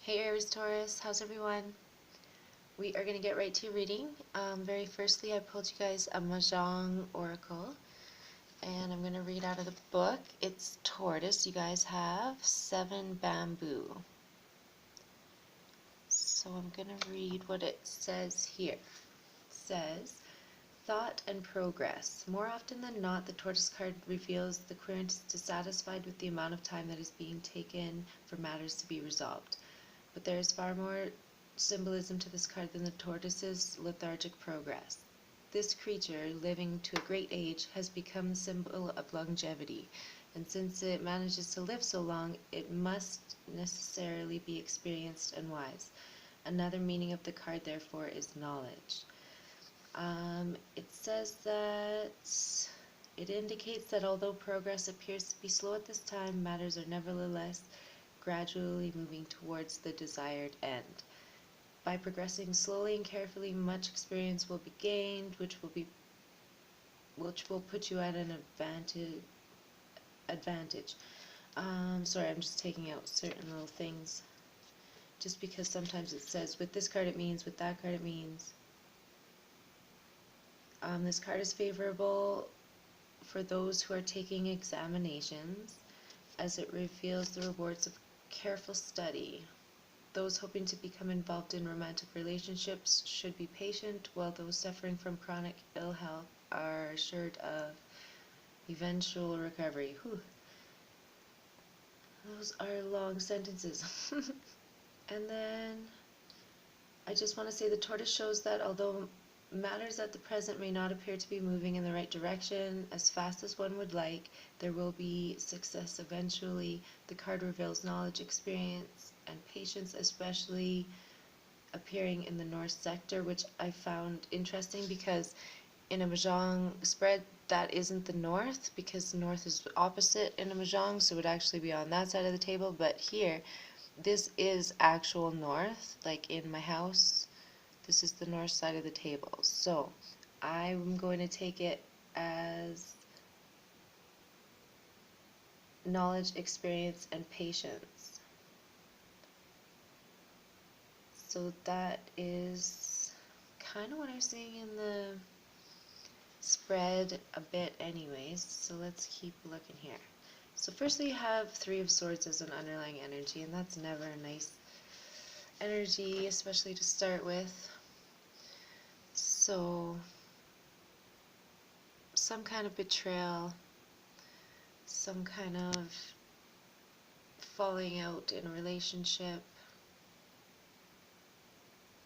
Hey Aries, Taurus, how's everyone? We are going to get right to reading. Very firstly, I pulled you guys a Mahjong Oracle, and I'm going to read out of the book. It's Tortoise. You guys have 7 bamboo. So I'm going to read what it says here. It says, Thought and progress. More often than not, the tortoise card reveals the querent is dissatisfied with the amount of time that is being taken for matters to be resolved. But there is far more symbolism to this card than the tortoise's lethargic progress. This creature, living to a great age, has become the symbol of longevity, and since it manages to live so long, it must necessarily be experienced and wise. Another meaning of the card, therefore, is knowledge. It says that it indicates that although progress appears to be slow at this time, matters are nevertheless gradually moving towards the desired end. By progressing slowly and carefully, much experience will be gained, which will put you at an advantage. Sorry, I'm just taking out certain little things, just because sometimes it says with this card it means, with that card it means. This card is favorable for those who are taking examinations, as it reveals the rewards of careful study. Those hoping to become involved in romantic relationships should be patient, while those suffering from chronic ill health are assured of eventual recovery. Whew. Those are long sentences. And then I just want to say the tortoise shows that although matters at the present may not appear to be moving in the right direction as fast as one would like, there will be success eventually. The card reveals knowledge, experience, and patience, especially appearing in the north sector, which I found interesting because in a Mahjong spread that isn't the north, because the north is opposite in a Mahjong, so it would actually be on that side of the table. But here, this is actual north, like in my house. This is the north side of the table. So I'm going to take it as knowledge, experience, and patience. So that is kind of what I'm seeing in the spread a bit anyways, so let's keep looking here. So firstly you have 3 of Swords as an underlying energy, and that's never a nice energy, especially to start with. So some kind of betrayal, some kind of falling out in a relationship,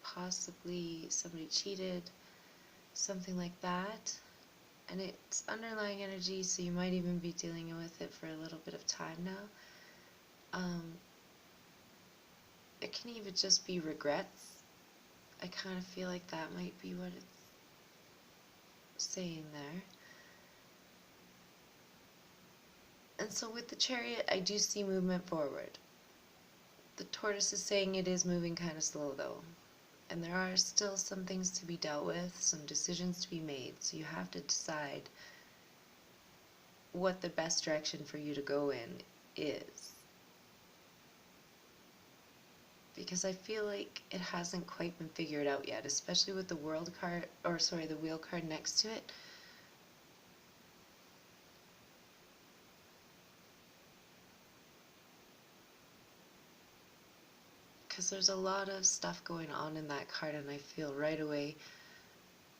possibly somebody cheated, something like that. And it's underlying energy, so you might even be dealing with it for a little bit of time now. It can even just be regrets. I kind of feel like that might be what it's saying there. And so with the Chariot, I do see movement forward. The Tortoise is saying it is moving kind of slow though. And there are still some things to be dealt with, some decisions to be made. So you have to decide what the best direction for you to go in is. Because I feel like it hasn't quite been figured out yet, especially with the World card, or sorry, the Wheel card next to it. Because there's a lot of stuff going on in that card, and I feel right away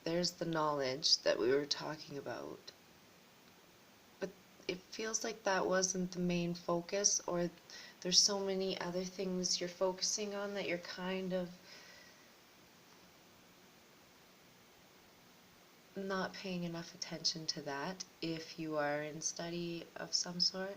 there's the knowledge that we were talking about. But it feels like that wasn't the main focus, or there's so many other things you're focusing on that you're kind of not paying enough attention to that if you are in study of some sort.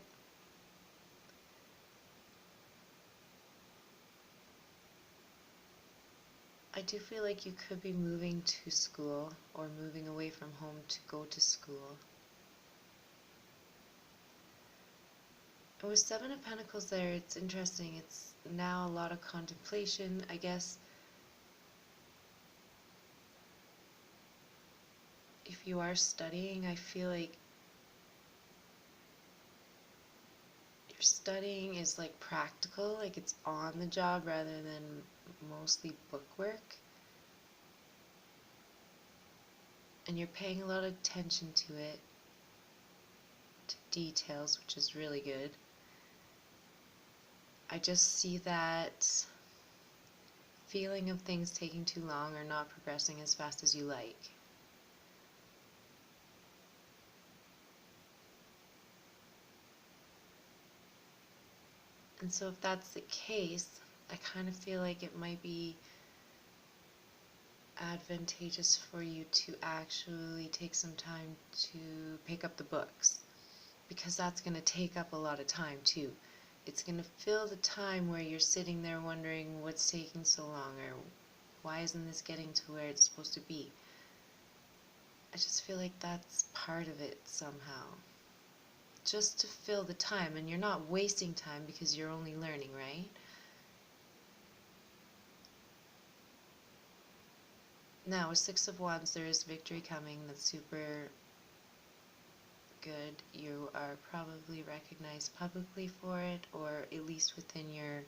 I do feel like you could be moving to school or moving away from home to go to school. And with 7 of Pentacles there, it's interesting. It's now a lot of contemplation, I guess. If you are studying, I feel like you're your studying is like practical, like it's on the job rather than mostly bookwork. And you're paying a lot of attention to it, to details, which is really good. I just see that feeling of things taking too long or not progressing as fast as you like. And so if that's the case, I kind of feel like it might be advantageous for you to actually take some time to pick up the books, because that's going to take up a lot of time too. It's going to fill the time where you're sitting there wondering what's taking so long, or why isn't this getting to where it's supposed to be. I just feel like that's part of it somehow. Just to fill the time, and you're not wasting time because you're only learning, right? Now, with Six of Wands, there is victory coming that's super good. You are probably recognized publicly for it, or at least within your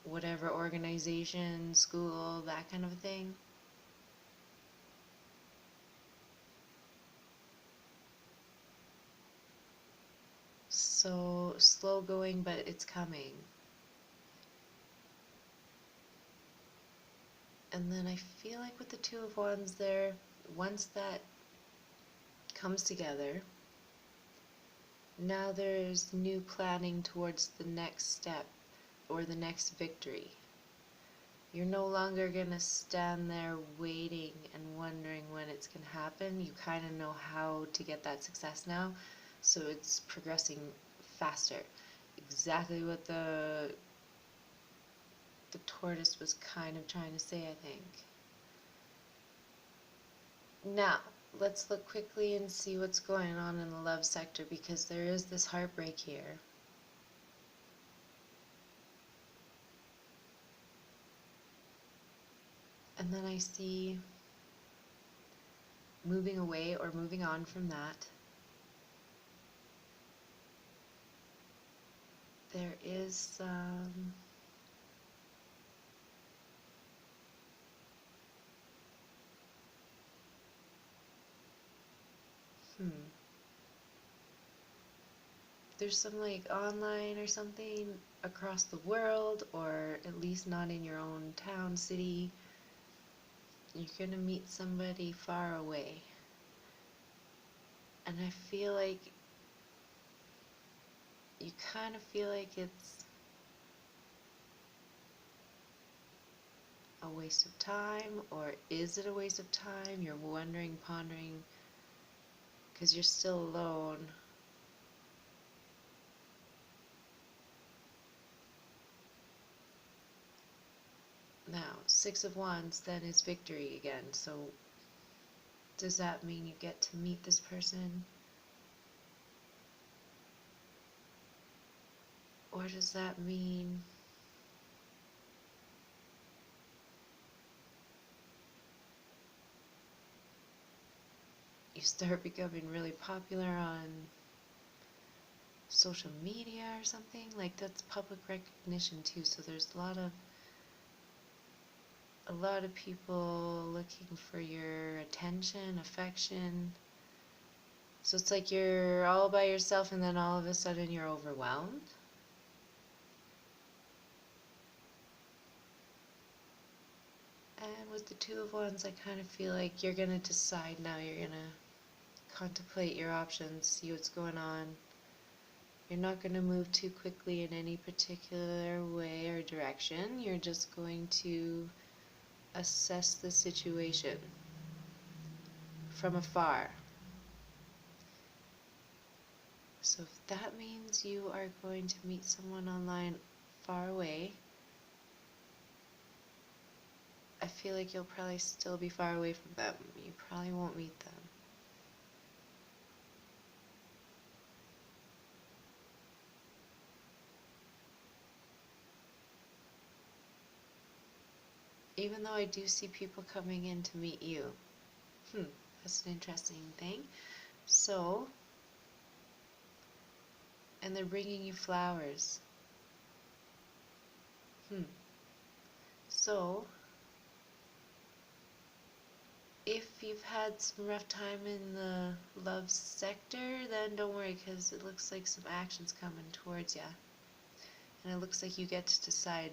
whatever organization, school, that kind of a thing. So slow going, but it's coming. And then I feel like with the Two of Wands there, once that comes together, now there's new planning towards the next step or the next victory. You're no longer going to stand there waiting and wondering when it's going to happen. You kind of know how to get that success now, so it's progressing faster. Exactly what the tortoise was kind of trying to say, I think. Now, let's look quickly and see what's going on in the love sector, because there is this heartbreak here. And then I see moving away or moving on from that. There is some there's some like online or something across the world, or at least not in your own town, city. You're gonna meet somebody far away. And I feel like you kind of feel like it's a waste of time, or is it a waste of time? You're wondering, pondering, because you're still alone. Now, Six of Wands then is victory again, so does that mean you get to meet this person? Or does that mean you start becoming really popular on social media or something? Like, that's public recognition too, so there's a lot of people looking for your attention, affection. So it's like you're all by yourself, and then all of a sudden you're overwhelmed. And with the Two of Wands, I kind of feel like you're gonna decide now. You're gonna contemplate your options, see what's going on. You're not going to move too quickly in any particular way or direction. You're just going to assess the situation from afar. So if that means you are going to meet someone online far away, I feel like you'll probably still be far away from them. You probably won't meet them. Even though I do see people coming in to meet you. That's an interesting thing. So, and they're bringing you flowers. So, if you've had some rough time in the love sector, then don't worry, because it looks like some action's coming towards ya. And it looks like you get to decide.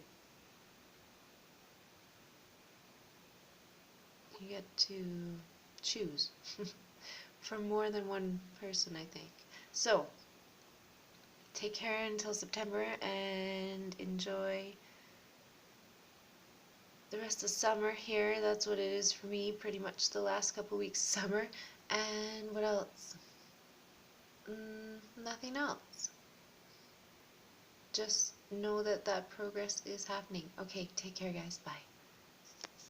You get to choose from more than one person, I think. So, take care until September and enjoy the rest of summer here. That's what it is for me, pretty much the last couple weeks of summer. And what else? Nothing else. Just know that that progress is happening. Okay, take care, guys. Bye.